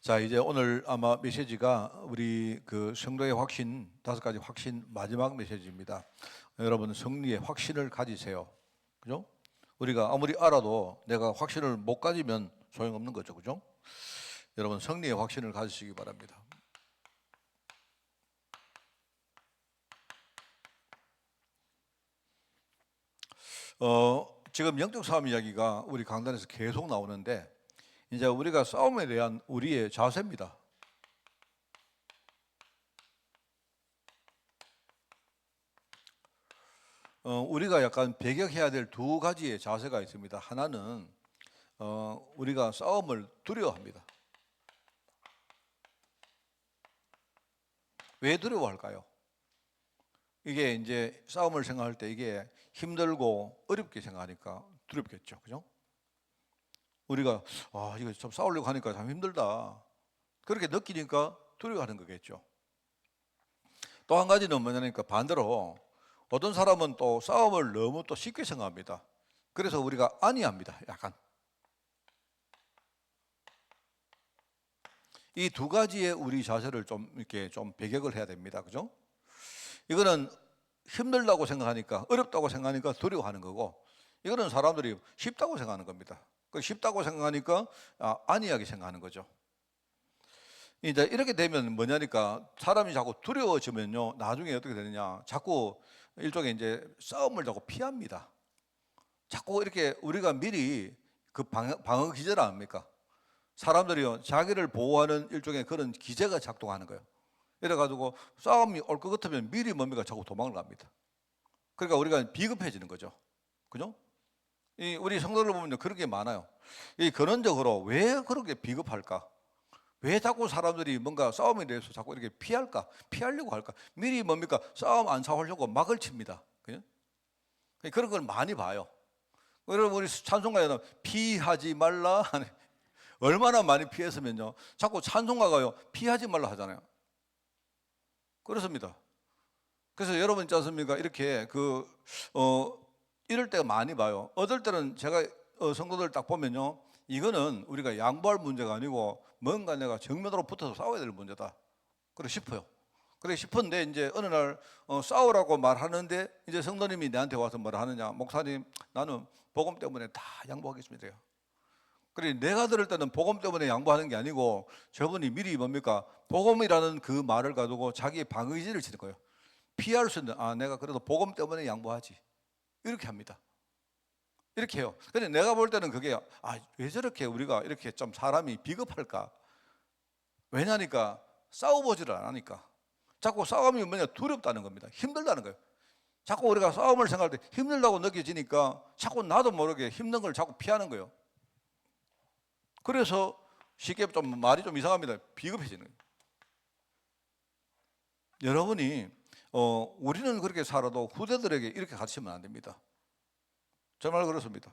자, 이제 오늘 아마 메시지가 우리 그 성도의 확신, 5가지 확신 마지막 메시지입니다. 여러분 승리의 확신을 가지세요. 그죠? 우리가 아무리 알아도 내가 확신을 못 가지면 소용없는 거죠. 그죠? 여러분 승리의 확신을 가지시기 바랍니다. 지금 영적 싸움 이야기가 우리 강단에서 계속 나오는데 이제 우리가 싸움에 대한 우리의 자세입니다. 우리가 약간 배격해야 될 2가지의 자세가 있습니다. 하나는 우리가 싸움을 두려워합니다. 왜 두려워할까요? 이게 이제 싸움을 생각할 때 이게 힘들고 어렵게 생각하니까 두렵겠죠. 그죠? 우리가 이거 좀 싸우려고 하니까 참 힘들다. 그렇게 느끼니까 두려워하는 거겠죠. 또 한 가지는 뭐냐니까 반대로 어떤 사람은 또 싸움을 너무 또 쉽게 생각합니다. 그래서 우리가 안이합니다. 약간. 이 2가지의 우리 자세를 좀 이렇게 좀 배격을 해야 됩니다. 그죠? 이거는 힘들다고 생각하니까, 어렵다고 생각하니까 두려워하는 거고, 이거는 사람들이 쉽다고 생각하는 겁니다. 쉽다고 생각하니까 안이하게 생각하는 거죠. 이제 이렇게 되면 뭐냐니까 사람이 자꾸 두려워지면요, 나중에 어떻게 되느냐, 자꾸 일종의 이제 싸움을 자꾸 피합니다. 자꾸 이렇게 우리가 미리 그 방어 기제를 압니까? 사람들이요, 자기를 보호하는 일종의 그런 기제가 작동하는 거예요. 이래가지고 싸움이 올 것 같으면 미리 뭡니까? 자꾸 도망을 갑니다. 그러니까 우리가 비급해지는 거죠. 그죠? 우리 성도들 보면 그런 게 많아요. 이 근원적으로 왜 그렇게 비급할까? 왜 자꾸 사람들이 뭔가 싸움에 대해서 자꾸 이렇게 피할까? 피하려고 할까? 미리 뭡니까? 싸움 안 사오려고 막을 칩니다. 그죠? 그런 걸 많이 봐요. 여러분, 우리 찬송가에는 피하지 말라. 얼마나 많이 피했으면요. 자꾸 찬송가가요, 피하지 말라 하잖아요. 그렇습니다. 그래서 여러분 있지 않습니까? 이렇게 이럴 때가 많이 봐요. 어떨 때는 제가 성도들 딱 보면요, 이거는 우리가 양보할 문제가 아니고 뭔가 내가 정면으로 붙어서 싸워야 될 문제다. 그래 싶어요. 그래 싶은데 이제 어느 날 싸우라고 말하는데 이제 성도님이 내한테 와서 뭐라 하느냐, 목사님 나는 복음 때문에 다 양보하겠습니다. 그래 내가 들을 때는 복음 때문에 양보하는 게 아니고 저분이 미리 뭡니까? 복음이라는 그 말을 가지고 자기의 방어의지를 치는 거예요. 피할 수 있는, 내가 그래도 복음 때문에 양보하지. 이렇게 합니다. 이렇게 해요. 근데 내가 볼 때는 그게, 왜 저렇게 우리가 이렇게 좀 사람이 비겁할까? 왜냐니까 싸워보지를 않으니까. 자꾸 싸움이 뭐냐? 두렵다는 겁니다. 힘들다는 거예요. 자꾸 우리가 싸움을 생각할 때 힘들다고 느껴지니까 자꾸 나도 모르게 힘든 걸 자꾸 피하는 거예요. 그래서 쉽게 좀 말이 좀 이상합니다. 비겁해지는 거예요. 여러분이 우리는 그렇게 살아도 후대들에게 이렇게 가르치면 안 됩니다. 정말 그렇습니다.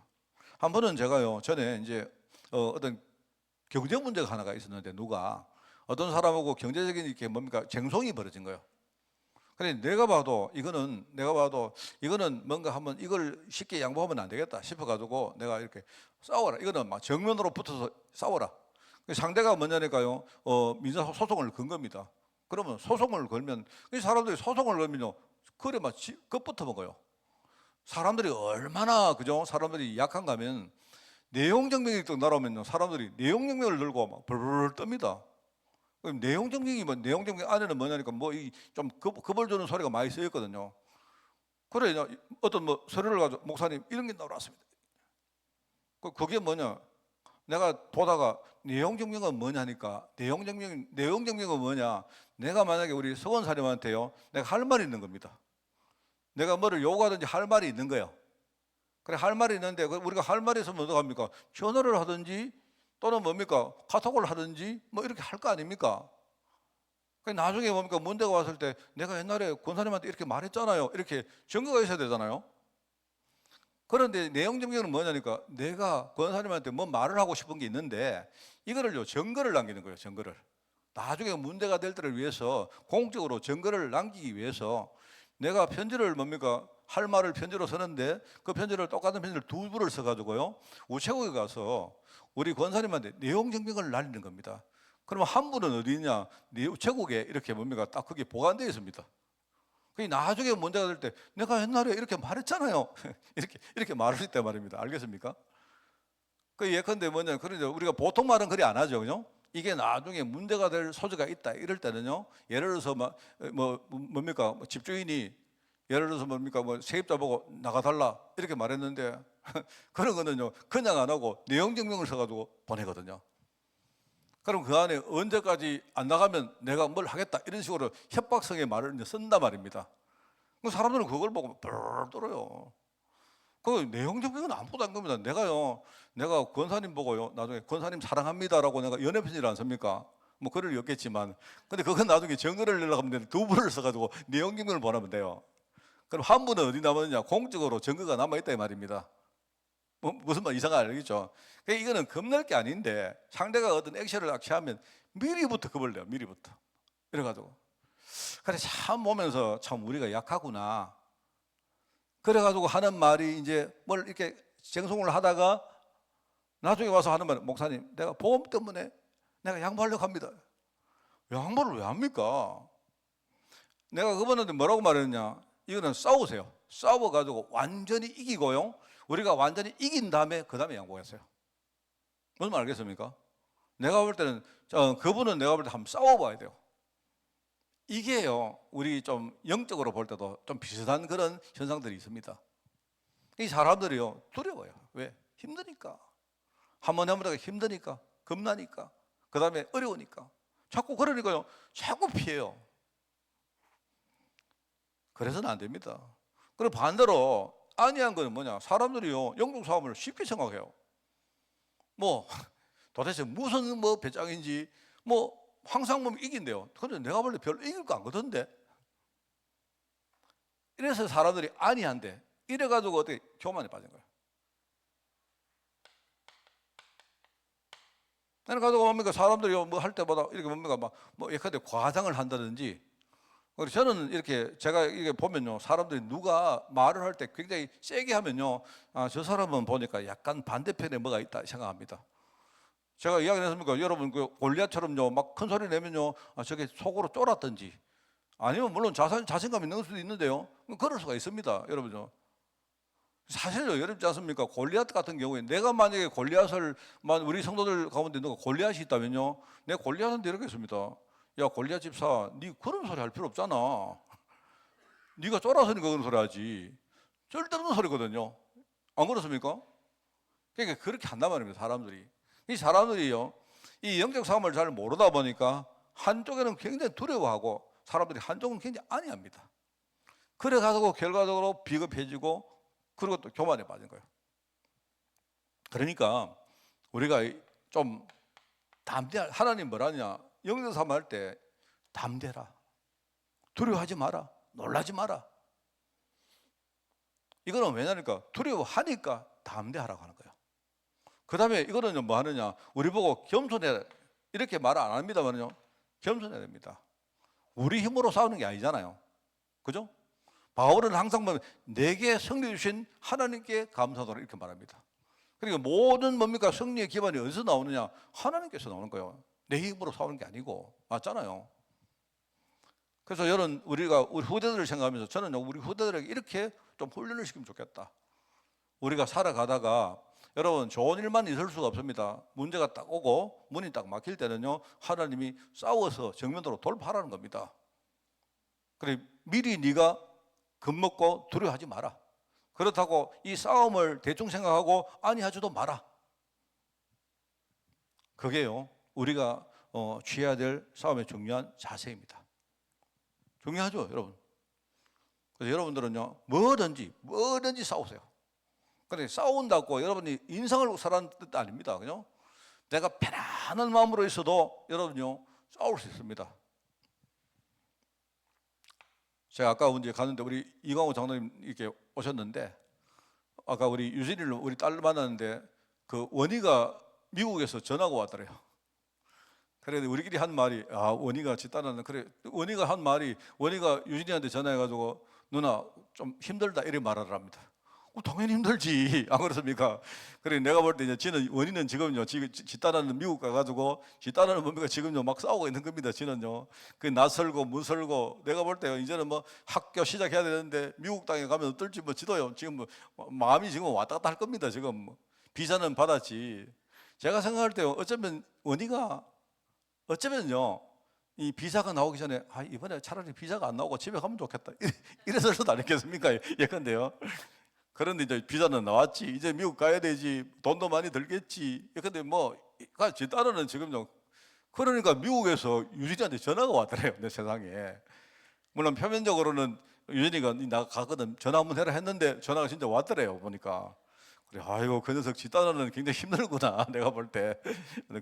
한 번은 제가요, 전에 이제 어떤 경제 문제가 하나가 있었는데 누가 어떤 사람하고 경제적인 이렇게 뭡니까 쟁송이 벌어진 거예요. 그래 내가 봐도 이거는 뭔가 한번 이걸 쉽게 양보하면 안 되겠다 싶어가지고 내가 이렇게 싸워라. 이거는 막 정면으로 붙어서 싸워라. 상대가 뭐냐니까요, 민사 소송을 건 겁니다. 그러면 소송을 걸면 이 사람들이 소송을 걸면요, 그래 막 겁부터 먹어요. 사람들이 얼마나 그죠? 사람들이 약한가 하면 내용증명이 또 날아오면 사람들이 내용증명을 들고 막 벌벌 떱니다. 그럼 내용증명이 내용증명 안에는 뭐냐니까 좀 겁을 주는 소리가 많이 쓰였거든요. 그래 어떤 서류를 가지고 목사님 이런 게 나왔습니다. 그게 뭐냐? 내가 보다가 내용증명은 뭐냐니까 내용증명은 뭐냐? 내가 만약에 우리 서원사님한테요, 내가 할 말이 있는 겁니다. 내가 뭐를 요구하든지 할 말이 있는 거예요. 그래 할 말이 있는데 우리가 할 말이 있으면 어떡합니까? 전화를 하든지 또는 뭡니까? 카톡을 하든지 이렇게 할 거 아닙니까? 나중에 뭡니까? 문제가 왔을 때 내가 옛날에 권사님한테 이렇게 말했잖아요. 이렇게 증거가 있어야 되잖아요. 그런데 내용 증명은 뭐냐니까 내가 권사님한테 뭐 말을 하고 싶은 게 있는데 이거를요, 증거를 남기는 거예요. 증거를. 나중에 문제가 될 때를 위해서 공적으로 증거를 남기기 위해서 내가 편지를 뭡니까? 할 말을 편지로 쓰는데 그 편지를 똑같은 편지를 2부를 써가지고요, 우체국에 가서 우리 권사님한테 내용 증명을 날리는 겁니다. 그러면 한 분은 어디 있냐? 네 우체국에 이렇게 뭡니까? 딱 그게 보관되어 있습니다. 그 나중에 문제가 될 때 내가 옛날에 이렇게 말했잖아요. 이렇게 말할 수 있단 말입니다. 알겠습니까? 그 예컨대 뭐냐? 그러죠. 우리가 보통 말은 그리 안 하죠, 그죠? 이게 나중에 문제가 될 소지가 있다 이럴 때는요. 예를 들어서 뭡니까? 집주인이 예를 들어서 뭡니까? 세입자 보고 나가달라 이렇게 말했는데 그런 거는요 그냥 안 하고 내용 증명을 써가지고 보내거든요. 그럼 그 안에 언제까지 안 나가면 내가 뭘 하겠다 이런 식으로 협박성의 말을 이제 쓴단 말입니다. 그 사람들은 그걸 보고 뻘 떨어요. 그 내용 증명은 아무것도 안 겁니다. 내가 권사님 보고요 나중에 권사님 사랑합니다라고 내가 연애편지를 안 씁니까? 뭐 글을 였겠지만 근데 그건 나중에 증거를 내려고 하면 두 분을 써가지고 내용 증명을 보내면 돼요. 그럼 한 분은 어디 남았느냐? 공적으로 증거가 남아있다 이 말입니다. 무슨 말 이상한 알겠죠? 이거는 겁낼 게 아닌데 상대가 어떤 액션을 취하면 미리부터 겁을 내요. 미리부터. 이래가지고 그래 참 보면서 참 우리가 약하구나. 그래가지고 하는 말이 이제 뭘 이렇게 쟁송을 하다가 나중에 와서 하는 말은 목사님 내가 보험 때문에 내가 양보하려고 합니다. 양보를 왜 합니까? 내가 그분한테 뭐라고 말했냐? 이거는 싸우세요. 싸워가지고 완전히 이기고요. 우리가 완전히 이긴 다음에 그 다음에 양보했어요. 무슨 말 알겠습니까? 내가 볼 때는 그분은 내가 볼 때 한번 싸워봐야 돼요. 이게요 우리 좀 영적으로 볼 때도 좀 비슷한 그런 현상들이 있습니다. 이 사람들이요 두려워요. 왜? 힘드니까. 한 번 해보다가 힘드니까, 겁나니까, 그 다음에 어려우니까 자꾸 그러니까요 자꾸 피해요. 그래서는 안 됩니다. 그리고 반대로 아니한 거는 뭐냐? 사람들이요 영적 싸움을 쉽게 생각해요. 도대체 무슨 배짱인지 항상 보면 이긴대요. 근데 내가 볼 때 별로 이길 거 안 같던데. 이래서 사람들이 아니한데 이래가지고 어떻게 교만에 빠진 거예요. 그래가지고 뭡니까 사람들이 할 때마다 이렇게 뭡니까 예컨대 과장을 한다든지. 그래서 저는 이렇게 제가 이게 보면요 사람들이 누가 말을 할 때 굉장히 세게 하면요 저 사람은 보니까 약간 반대편에 뭐가 있다 생각합니다. 제가 이야기를 했습니까? 여러분 그 골리앗처럼요 막 큰 소리 내면요 저게 속으로 쫄았든지 아니면 물론 자신감이 있는 수도 있는데요 그럴 수가 있습니다. 여러분요 사실요 여러분지 않습니까? 골리앗 같은 경우에 내가 만약에 골리앗을 우리 성도들 가운데 누가 골리앗이 있다면요 내가 골리앗한테 이렇게 했습니다. 야 골리앗 집사 네 그런 소리 할 필요 없잖아. 네가 쫄아서니까 그런 소리 하지 쓸데없는 소리거든요. 안 그렇습니까? 그러니까 그렇게 한단 말입니다. 사람들이 이 사람들이요 이 영적 싸움을 잘 모르다 보니까 한쪽에는 굉장히 두려워하고 사람들이 한쪽은 굉장히 안이합니다. 그래 가지고 결과적으로 비겁해지고 그리고 또 교만에 빠진 거예요. 그러니까 우리가 좀 담대할 하나님 뭐라냐 영적 싸움 할 때 담대라 두려워하지 마라 놀라지 마라. 이거는 왜냐니까 두려워하니까 담대하라고 하는 거예요. 그 다음에 이거는 뭐 하느냐 우리 보고 겸손해라 이렇게 말 안 합니다만요 겸손해야 됩니다. 우리 힘으로 싸우는 게 아니잖아요. 그죠? 바울은 항상 보면 내게 승리 주신 하나님께 감사하노라 이렇게 말합니다. 그러니까 모든 뭡니까 승리의 기반이 어디서 나오느냐 하나님께서 나오는 거예요. 내 힘으로 싸우는 게 아니고 맞잖아요. 그래서 우리 후대들을 생각하면서 저는 우리 후대들에게 이렇게 좀 훈련을 시키면 좋겠다. 우리가 살아가다가 여러분 좋은 일만 있을 수가 없습니다. 문제가 딱 오고 문이 딱 막힐 때는요 하나님이 싸워서 정면으로 돌파하라는 겁니다. 그래 미리 네가 겁먹고 두려워하지 마라. 그렇다고 이 싸움을 대충 생각하고 아니하지도 마라. 그게요 우리가 취해야 될 싸움의 중요한 자세입니다. 중요하죠 여러분. 그래서 여러분들은요 뭐든지 싸우세요. 근데 싸운다고 여러분이 인상을 사라는 뜻 아닙니다. 그죠? 내가 편안한 마음으로 있어도 여러분요 싸울 수 있습니다. 제가 아까 이제 갔는데 우리 이광호 장로님 이렇게 오셨는데 아까 우리 유진이를 우리 딸 만났는데 그 원희가 미국에서 전화가 왔더래요. 그래 우리끼리 한 말이 원희가 지 딸은 그래 원희가 한 말이 원희가 유진이한테 전화해가지고 누나 좀 힘들다 이렇게 말하랍니다. 당연히 힘들지. 안 그렇습니까? 그래 내가 볼 때 이제 지는 원인은 지금요. 지 딸은 미국 가가지고 지 딸은 뭡니까 지금요 막 싸우고 있는 겁니다. 지는요. 그 낯설고 무설고 내가 볼 때 이제는 뭐 학교 시작해야 되는데 미국 땅에 가면 어떨지 뭐 지도요. 지금 뭐 마음이 지금 왔다 갔다 할 겁니다. 지금 비자는 받았지. 제가 생각할 때 어쩌면 원희가 어쩌면요. 이 비자가 나오기 전에 이번에 차라리 비자가 안 나오고 집에 가면 좋겠다. 이래서 저도 아니겠습니까? 예컨대요. 그런데 이제 비자는 나왔지. 이제 미국 가야 되지. 돈도 많이 들겠지. 근데 제 딸은 지금요. 그러니까 미국에서 유진이한테 전화가 왔더래요. 내 세상에. 물론 표면적으로는 유진이가 나 가거든. 전화 한번 해라 했는데 전화가 진짜 왔더래요. 보니까. 그래, 아이고, 그 녀석 지 딸은 굉장히 힘들구나. 내가 볼 때.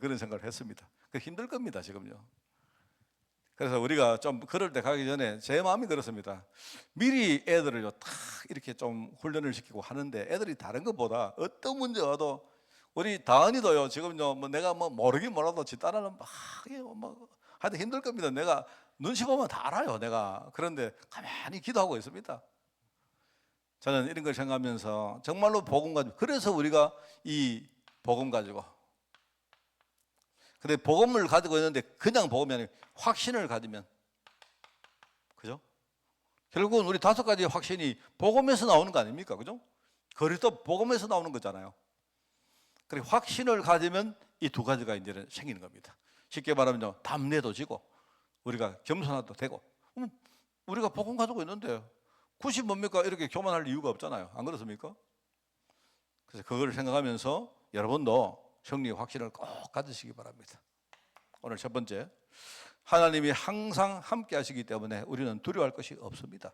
그런 생각을 했습니다. 힘들 겁니다. 지금요. 그래서 우리가 좀 그럴 때 가기 전에 제 마음이 그렇습니다. 미리 애들을요 딱 이렇게 좀 훈련을 시키고 하는데 애들이 다른 것보다 어떤 문제 와도 우리 다은이도요 지금요 내가 모르긴 몰라도 지 딸은 하여튼 힘들 겁니다. 내가 눈치 보면 다 알아요. 내가 그런데 가만히 기도하고 있습니다. 저는 이런 걸 생각하면서 정말로 복음 가지고 그래서 우리가 이 복음 가지고 근데 복음을 가지고 있는데 그냥 복음이 아니고 확신을 가지면 그죠? 결국은 우리 5가지의 확신이 복음에서 나오는 거 아닙니까? 그죠? 그리스도 복음에서 나오는 거잖아요. 그리고 확신을 가지면 이 2가지가 이제 생기는 겁니다. 쉽게 말하면 담내도 지고 우리가 겸손해도 되고 우리가 복음 가지고 있는데 굳이 뭡니까? 이렇게 교만할 이유가 없잖아요. 안 그렇습니까? 그래서 그걸 생각하면서 여러분도 승리의 확신을 꼭 가지시기 바랍니다. 오늘 첫 번째, 하나님이 항상 함께 하시기 때문에 우리는 두려워할 것이 없습니다.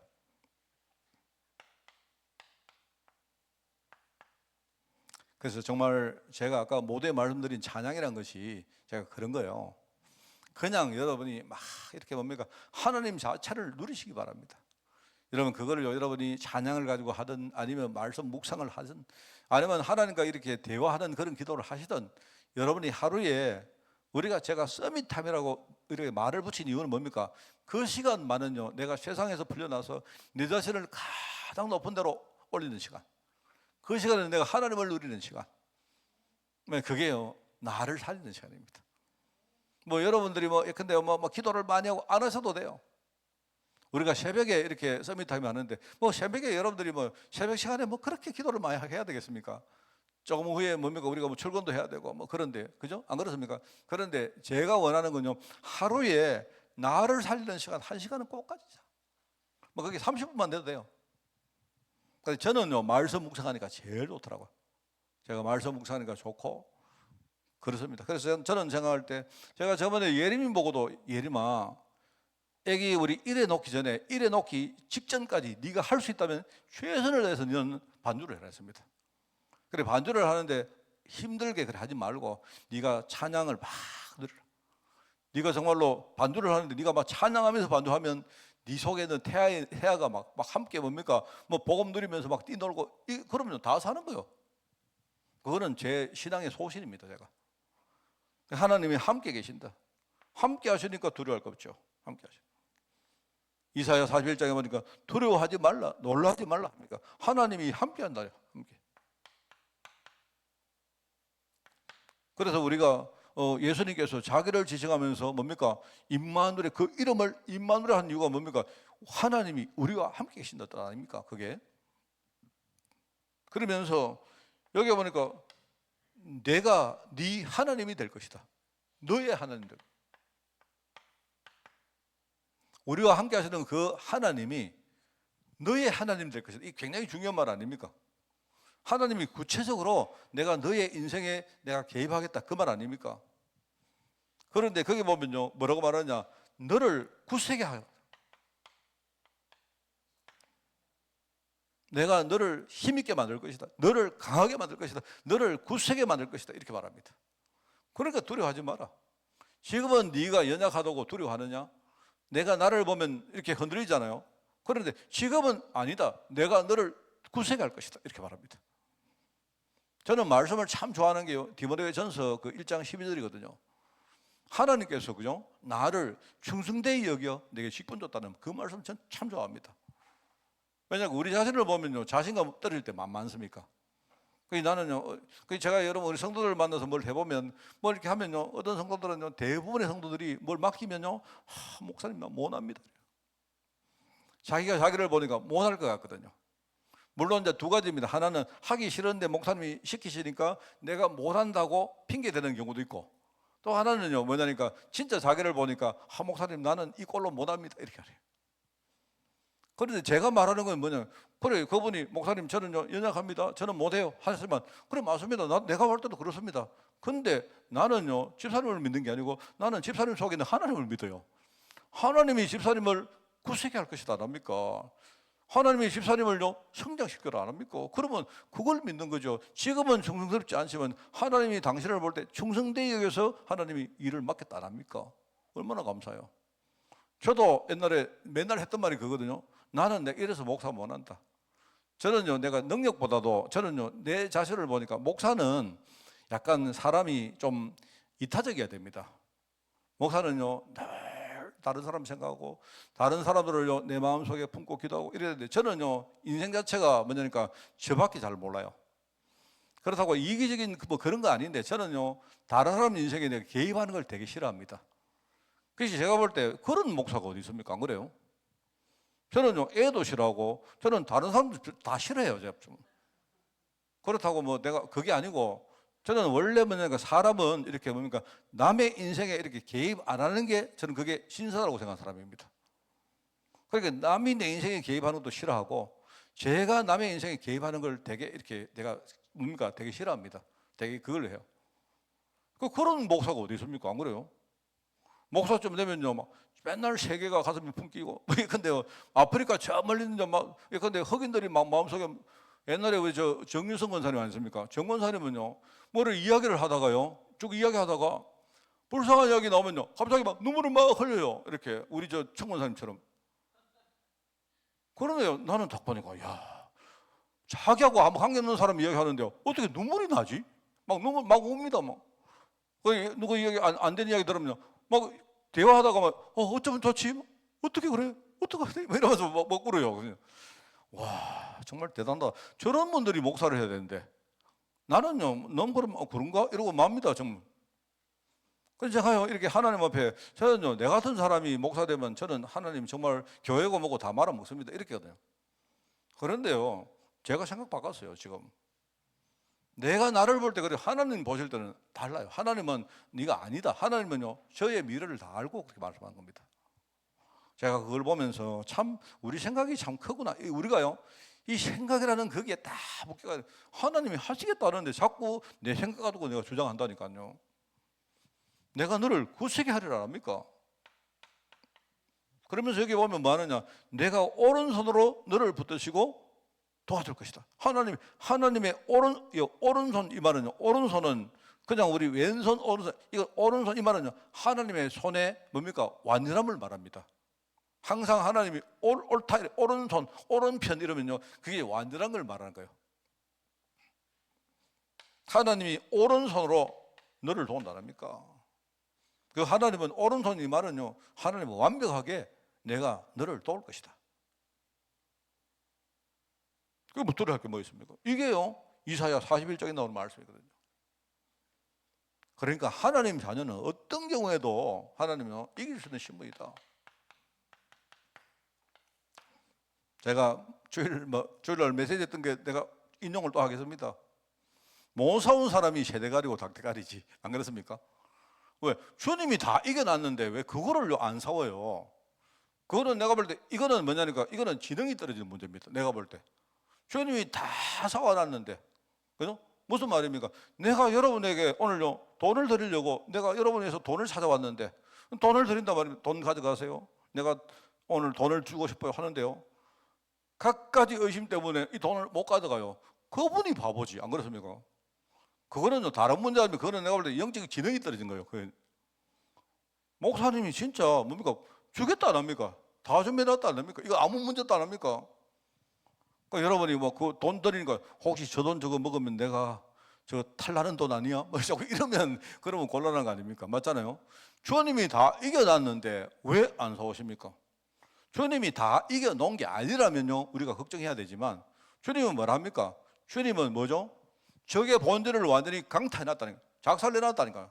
그래서 정말 제가 아까 모두에 말씀드린 찬양이라는 것이 제가 그런 거예요. 그냥 여러분이 막 이렇게 뭡니까? 하나님 자체를 누리시기 바랍니다. 여러분 그거를 여러분이 찬양을 가지고 하든 아니면 말씀 묵상을 하든 아니면 하나님과 이렇게 대화하는 그런 기도를 하시든 여러분이 하루에 제가 서밋타임이라고 이렇게 말을 붙인 이유는 뭡니까? 그 시간만은요 내가 세상에서 풀려나서 내 자신을 가장 높은 데로 올리는 시간, 그 시간은 내가 하나님을 누리는 시간, 그게요 나를 살리는 시간입니다. 여러분들이 예컨대 기도를 많이 하고 안 하셔도 돼요. 우리가 새벽에 이렇게 서밋타임 하는데 새벽에 여러분들이 새벽 시간에 그렇게 기도를 많이 해야 되겠습니까? 조금 후에 뭡니까? 우리가 출근도 해야 되고 그런데 그죠? 안 그렇습니까? 그런데 제가 원하는 건요 하루에 나를 살리는 시간 1시간은 꼭 가지자. 그게 30분만 돼도 돼요. 그래서 저는요 말씀 묵상하니까 제일 좋더라고요. 제가 말씀 묵상하니까 좋고 그렇습니다. 그래서 저는 생각할 때 제가 저번에 예림이 보고도 예림아 애기 우리 일해 놓기 전에 일해 놓기 직전까지 네가 할 수 있다면 최선을 다해서 너는 반주를 해라 했습니다. 그래 반주를 하는데 힘들게 그래 하지 말고 네가 찬양을 막 들으라. 네가 정말로 반주를 하는데 네가 막 찬양하면서 반주하면 네 속에는 태아가 막 함께 뭡니까? 복음 누리면서 막 뛰놀고 그러면 다 사는 거예요. 그거는 제 신앙의 소신입니다. 제가 하나님이 함께 계신다. 함께 하시니까 두려워할 거 없죠. 함께 하시. 이사야 41장에 보니까 두려워하지 말라, 놀라지 말라 합니까? 하나님이 함께 한다. 함께. 그래서 우리가 예수님께서 자기를 지칭하면서 뭡니까? 임마누엘, 그 이름을 임마누엘 한 이유가 뭡니까? 하나님이 우리와 함께 계신다 아닙니까? 그게. 그러면서 여기 보니까 내가 네 하나님이 될 것이다. 너의 하나님 될. 우리와 함께 하시는 그 하나님이 너의 하나님 될 것이다. 이 굉장히 중요한 말 아닙니까? 하나님이 구체적으로 내가 너의 인생에 내가 개입하겠다 그 말 아닙니까? 그런데 거기 보면요 뭐라고 말하냐? 너를 굳세게 하라. 내가 너를 힘있게 만들 것이다. 너를 강하게 만들 것이다. 너를 굳세게 만들 것이다. 이렇게 말합니다. 그러니까 두려워하지 마라. 지금은 네가 연약하다고 두려워하느냐? 내가 나를 보면 이렇게 흔들리잖아요. 그런데 지금은 아니다. 내가 너를 굳세게 할 것이다. 이렇게 말합니다. 저는 말씀을 참 좋아하는 게요. 디모데전서 그 1장 12절이거든요. 하나님께서 그죠? 나를 충성되이 여겨 내게 직분 줬다는 그 말씀 전 참 좋아합니다. 왜냐하면 우리 자신을 보면요, 자신감 떨어질 때 많습니까? 나는요, 제가 여러분 우리 성도들 만나서 뭘 해보면, 뭘 이렇게 하면요, 어떤 성도들은요, 대부분의 성도들이 뭘 맡기면요, 목사님 나 못합니다. 자기가 자기를 보니까 못할 것 같거든요. 물론 이제 두 가지입니다. 하나는 하기 싫은데 목사님이 시키시니까 내가 못한다고 핑계 대는 경우도 있고, 또 하나는요, 뭐냐니까 진짜 자기를 보니까 목사님 나는 이 꼴로 못합니다 이렇게 하래요. 그런데 제가 말하는 건 뭐냐, 그래 그분이 목사님 저는요 연약합니다, 저는 못해요 하지만, 그래 맞습니다, 내가 볼 때도 그렇습니다. 근데 나는요 집사님을 믿는 게 아니고 나는 집사님 속에 있는 하나님을 믿어요. 하나님이 집사님을 굳세게 할 것이다 안 합니까? 하나님이 집사님을요 성장시켜라 안 합니까? 그러면 그걸 믿는 거죠. 지금은 충성스럽지 않지만 하나님이 당신을 볼 때 충성되게 여겨서 하나님이 일을 맡겠다 안 합니까? 얼마나 감사해요. 저도 옛날에 맨날 했던 말이 그거거든요. 나는 내가 이래서 목사 못한다. 저는요, 내가 능력보다도 저는요, 내 자신을 보니까 목사는 약간 사람이 좀 이타적이어야 됩니다. 목사는요, 늘 다른 사람 생각하고 다른 사람들을요, 내 마음속에 품고 기도하고 이래야 되는데, 저는요, 인생 자체가 뭐냐니까 저밖에 잘 몰라요. 그렇다고 이기적인 뭐 그런 거 아닌데, 저는요, 다른 사람 인생에 내가 개입하는 걸 되게 싫어합니다. 그래서 제가 볼 때 그런 목사가 어디 있습니까? 안 그래요? 저는요, 애도 싫어하고 저는 다른 사람들 다 싫어해요. 제가 좀. 그렇다고 뭐 내가 그게 아니고, 저는 원래 뭐냐니까 사람은 이렇게 뭡니까 남의 인생에 이렇게 개입 안 하는 게 저는 그게 신선하다고 생각하는 사람입니다. 그러니까 남이 내 인생에 개입하는 것도 싫어하고, 제가 남의 인생에 개입하는 걸 되게 이렇게 내가 뭡니까 되게 싫어합니다. 되게 그걸 해요. 그런 목사가 어디 있습니까? 안 그래요? 목사쯤 되면요, 막 맨날 세계가 가슴에 품기고, 근데 아프리카 저 멀리 있는데 막, 근데 흑인들이 막 마음속에, 옛날에 우리 저 정유성 권사님 아니십니까? 정 권사님은요, 뭐를 이야기를 하다가요, 쭉 이야기하다가 불쌍한 이야기 나오면요, 갑자기 막 눈물을 막 흘려요. 이렇게 우리 저 청 권사님처럼. 그러네요. 나는 딱 보니까, 야, 자기하고 아무 관계없는 사람 이야기하는데요, 어떻게 눈물이 나지? 막 눈물 막 옵니다. 막 누구 이야기 안 되는 이야기 들으면요, 막 대화하다가 막 어쩌면 좋지? 어떻게 그래? 어떡하지? 이러면서 막 울어요. 와, 정말 대단하다. 저런 분들이 목사를 해야 되는데 나는요, 너무 그런가? 이러고 맙니다, 정말. 그래서 제가요, 이렇게 하나님 앞에, 저는요, 내 같은 사람이 목사 되면 저는 하나님 정말 교회고 뭐고 다 말아먹습니다. 이렇게 하거든요. 그런데요, 제가 생각 바꿨어요, 지금. 내가 나를 볼 때 그래, 하나님 보실 때는 달라요. 하나님은 네가 아니다. 하나님은요, 저의 미래를 다 알고 그렇게 말씀한 겁니다. 제가 그걸 보면서 참 우리 생각이 참 크구나. 우리가요, 이 생각이라는 거기에 다 묶여가 하나님이 하시겠다는데 자꾸 내 생각 가지고 내가 주장한다니까요. 내가 너를 굳세게 하리라 합니까? 그러면서 여기 보면 뭐 하느냐, 내가 오른손으로 너를 붙드시고 도와줄 것이다. 하나님의 오른손, 이 말은요, 오른손은 그냥 우리 왼손, 오른손, 이거 오른손 이 말은요, 하나님의 손에 뭡니까? 완전함을 말합니다. 항상 하나님이 옳다, 오른손, 오른편 이러면요, 그게 완전한 걸 말하는 거예요. 하나님이 오른손으로 너를 도운다랍니까? 그 하나님은 오른손 이 말은요, 하나님은 완벽하게 내가 너를 도울 것이다. 그게 묻도록 할 게 뭐 있습니까? 이게요, 이사야 41장에 나오는 말씀이거든요. 그러니까 하나님 자녀는 어떤 경우에도 하나님은 이길 수 있는 신분이다. 제가 주일날 메시지 했던 게 내가 인용을 또 하겠습니다. 못 사온 사람이 세대가리고 닭대가리지, 안 그렇습니까? 왜? 주님이 다 이겨놨는데 왜 그거를 안 사와요? 그거는 내가 볼 때 이거는 뭐냐니까, 이거는 지능이 떨어지는 문제입니다. 내가 볼 때 주님이 다 사와놨는데, 그죠? 무슨 말입니까? 내가 여러분에게 오늘요 돈을 드리려고 내가 여러분에서 돈을 찾아왔는데, 돈을 드린단 말입니다. 돈 가져가세요. 내가 오늘 돈을 주고 싶어요 하는데요, 갖가지 의심 때문에 이 돈을 못 가져가요. 그분이 바보지, 안 그렇습니까? 그거는 다른 문제 아니면, 그거는 내가 볼 때 영적 지능이 떨어진 거예요. 목사님이 진짜 뭡니까? 주겠다 안 합니까? 다 준비해놨다 안 합니까? 이거 아무 문제도 안 합니까? 그러니까 여러분이 뭐 그 돈 드리니까 혹시 저 돈 저거 먹으면 내가 저 탈나는 돈 아니야? 뭐 자꾸 이러면 그러면 곤란한 거 아닙니까? 맞잖아요. 주님이 다 이겨놨는데 왜 안 사오십니까? 주님이 다 이겨놓은 게 아니라면요 우리가 걱정해야 되지만 주님은 뭐라 합니까? 주님은 뭐죠? 적의 본질을 완전히 강타해놨다니까, 작살내놨다니까요.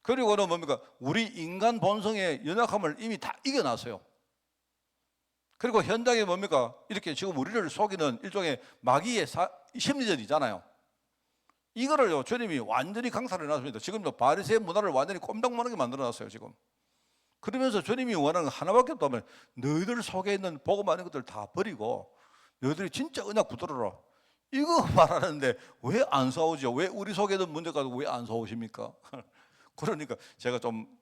그리고는 뭡니까? 우리 인간 본성의 연약함을 이미 다 이겨놨어요. 그리고 현장에 뭡니까? 이렇게 지금 우리를 속이는 일종의 마귀의 심리전이잖아요. 이거를요 주님이 완전히 강탈해놨습니다. 지금도 바리새인 문화를 완전히 꼼짝만하게 만들어놨어요 지금. 그러면서 주님이 원하는 건 하나밖에 없다면 너희들 속에 있는 복음 아닌 것들 다 버리고 너희들이 진짜 언약 붙들어라, 이거 말하는데 왜 안 싸우죠? 왜 우리 속에 있는 문제 가지고 왜 안 싸우십니까? 그러니까 제가 좀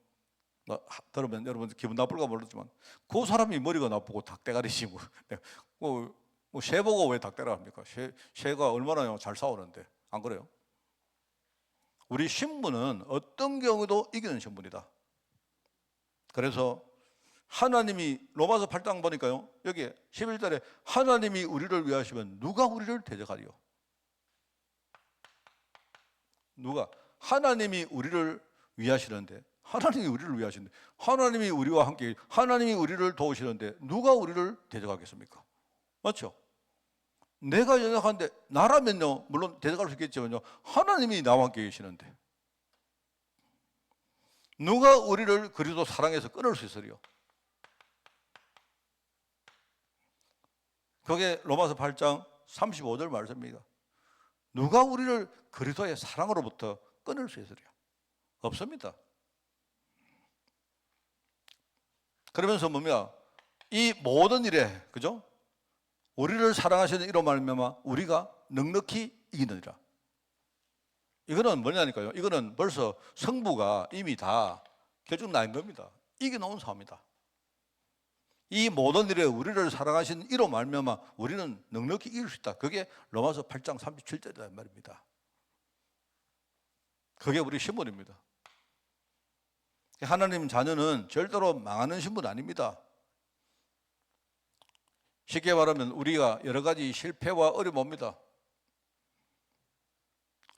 들으면 여러분 기분 나쁠까 모르지만 그 사람이 머리가 나쁘고 닭대가리시고 새 보고 왜 닭대라 합니까? 새가 얼마나 잘 싸우는데, 안 그래요? 우리 신분은 어떤 경우도 이기는 신분이다. 그래서 하나님이 로마서 8장 보니까요 여기 11절에 하나님이 우리를 위하시면 누가 우리를 대적하리요? 누가? 하나님이 우리를 위하시는데, 하나님이 우리를 위하시는데, 하나님이 우리와 함께, 하나님이 우리를 도우시는데 누가 우리를 대적하겠습니까? 맞죠? 내가 연약한데 나라면요 물론 대적할 수 있겠지만요 하나님이 나와 함께 계시는데 누가 우리를 그리스도 사랑해서 끊을 수 있으리요? 그게 로마서 8장 35절 말씀입니다. 누가 우리를 그리스도의 사랑으로부터 끊을 수 있으리요? 없습니다. 그러면서 뭡니까? 이 모든 일에, 그죠? 우리를 사랑하시는 이로 말미암아 우리가 넉넉히 이기느니라. 이거는 뭐냐니까요? 이거는 벌써 성부가 이미 다 결정 난 겁니다. 이겨놓은 사업입니다. 이 모든 일에 우리를 사랑하시는 이로 말미암아 우리는 넉넉히 이길 수 있다. 그게 로마서 8장 37절이란 말입니다. 그게 우리 신분입니다. 하나님 자녀는 절대로 망하는 신분 아닙니다. 쉽게 말하면 우리가 여러 가지 실패와 어려움 옵니다.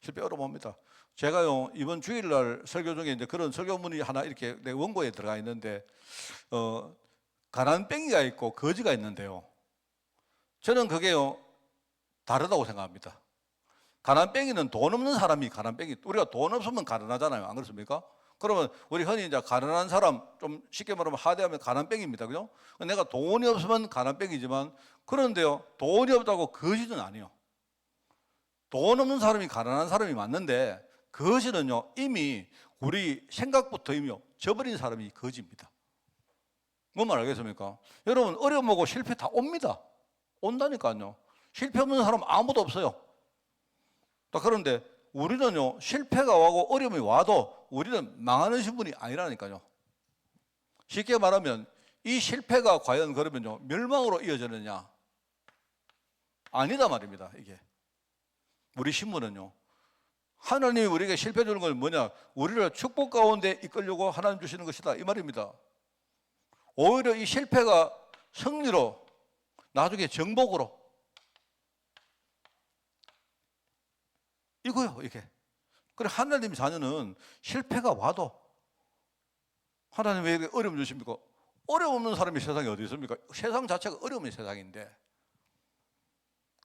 실패 어려움 옵니다. 제가요 이번 주일날 설교 중에 이제 그런 설교문이 하나 이렇게 내 원고에 들어가 있는데 가난뱅이가 있고 거지가 있는데요. 저는 그게요 다르다고 생각합니다. 가난뱅이는 돈 없는 사람이 가난뱅이. 우리가 돈 없으면 가난하잖아요. 안 그렇습니까? 그러면 우리 흔히 이제 가난한 사람, 좀 쉽게 말하면 하대하면 가난뱅이입니다. 그죠? 내가 돈이 없으면 가난뱅이지만 그런데요 돈이 없다고 거지는 아니에요. 돈 없는 사람이 가난한 사람이 맞는데 거지는요 이미 우리 생각부터 이미 저버린 사람이 거지입니다. 뭔 말 알겠습니까? 여러분 어려움 오고 실패 다 옵니다. 온다니까요. 실패 없는 사람 아무도 없어요. 그런데 우리는요 실패가 오고 어려움이 와도 우리는 망하는 신분이 아니라니까요. 쉽게 말하면 이 실패가 과연 그러면요 멸망으로 이어지느냐? 아니다 말입니다. 이게 우리 신분은요 하나님이 우리에게 실패 주는 건 뭐냐? 우리를 축복 가운데 이끌려고 하나님 주시는 것이다 이 말입니다. 오히려 이 실패가 승리로 나중에 정복으로 이거요 이게. 그래 하나님 자녀는 실패가 와도 하나님 왜 어려움 주십니까? 어려움 없는 사람이 세상에 어디 있습니까? 세상 자체가 어려움의 세상인데.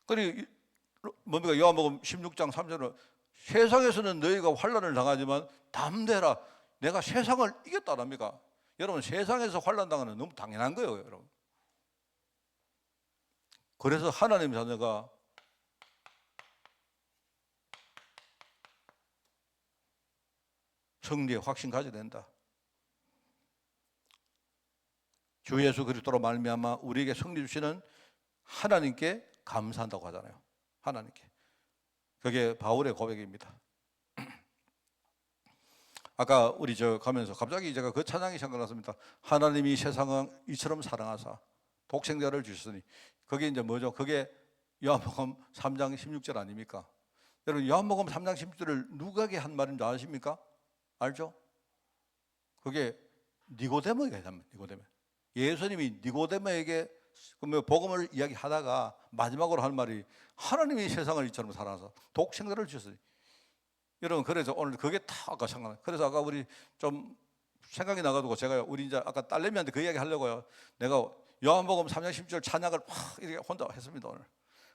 그리고 뭡니까? 요한복음 16장 3절은 세상에서는 너희가 환난을 당하지만 담대라 내가 세상을 이겼다랍니까? 여러분 세상에서 환난 당하는 너무 당연한 거예요 여러분. 그래서 하나님 자녀가 승리의 확신 가져야 된다. 주 예수 그리스도로 말미암아 우리에게 승리 주시는 하나님께 감사한다고 하잖아요. 하나님께. 그게 바울의 고백입니다. 아까 우리 가면서 갑자기 제가 그 찬양이 생각났습니다. 하나님이 세상을 이처럼 사랑하사 독생자를 주셨으니. 그게 이제 뭐죠? 그게 요한복음 3장 16절 아닙니까? 여러분 요한복음 3장 16절을 누구에게 한 말인 줄 아십니까? 알죠? 그게 니고데모에게 한 말. 니고데모. 예수님이 니고데모에게 복음을 이야기하다가 마지막으로 한 말이 하나님이 세상을 이처럼 사랑하사 독생자를 주셨으니. 여러분 그래서 오늘 그게 다 아까 생각나요. 그래서 아까 우리 좀 생각이 나가지고 제가 우리 이제 아까 딸내미한테 그 이야기 하려고요. 내가 요한복음 3장 10절 찬양을 막 이렇게 혼자 했습니다. 오늘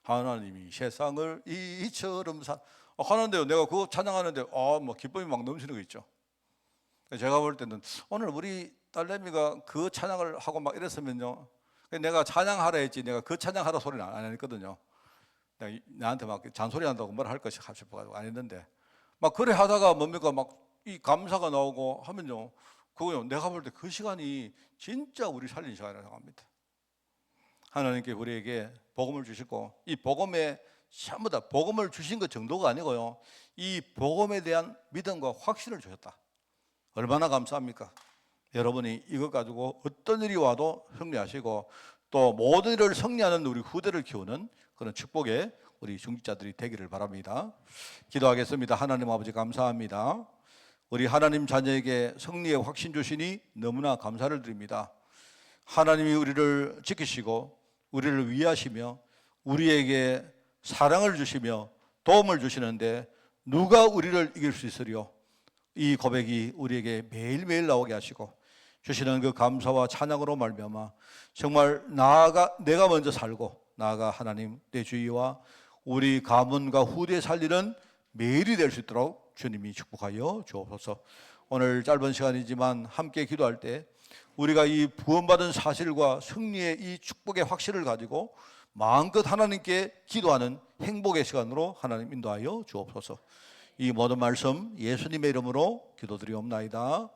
하나님이 세상을 이처럼 하는데요, 내가 그거 찬양하는데 뭐 기쁨이 막 넘치는 거 있죠. 제가 볼 때는 오늘 우리 딸내미가 그 찬양을 하고 막 이랬으면요, 내가 찬양하라 했지 내가 그 찬양하라 소리는 안 했거든요. 내가 나한테 막 잔소리 한다고 뭘 할 것이 싶어가지고 안 했는데, 막 그래 하다가 뭡니까 막 이 감사가 나오고 하면요, 그거요, 내가 볼 때 그 시간이 진짜 우리 살린 시간이라고 생각합니다. 하나님께 우리에게 복음을 주시고, 이 복음에 전부 다 복음을 주신 것 정도가 아니고요, 이 복음에 대한 믿음과 확신을 주셨다. 얼마나 감사합니까? 여러분이 이것 가지고 어떤 일이 와도 승리하시고, 또 모든 일을 승리하는 우리 후대를 키우는 그런 축복의 우리 중직자들이 되기를 바랍니다. 기도하겠습니다. 하나님 아버지 감사합니다. 우리 하나님 자녀에게 승리의 확신 주시니 너무나 감사를 드립니다. 하나님이 우리를 지키시고 우리를 위하시며 우리에게 사랑을 주시며 도움을 주시는데 누가 우리를 이길 수 있으리요? 이 고백이 우리에게 매일매일 나오게 하시고 주시는 그 감사와 찬양으로 말미암아 정말 내가 먼저 살고 나아가 하나님 내 주위와 우리 가문과 후대에 살리는 매일이 될 수 있도록 주님이 축복하여 주옵소서. 오늘 짧은 시간이지만 함께 기도할 때 우리가 이 구원받은 사실과 승리의 이 축복의 확신을 가지고 마음껏 하나님께 기도하는 행복의 시간으로 하나님 인도하여 주옵소서. 이 모든 말씀 예수님의 이름으로 기도드리옵나이다.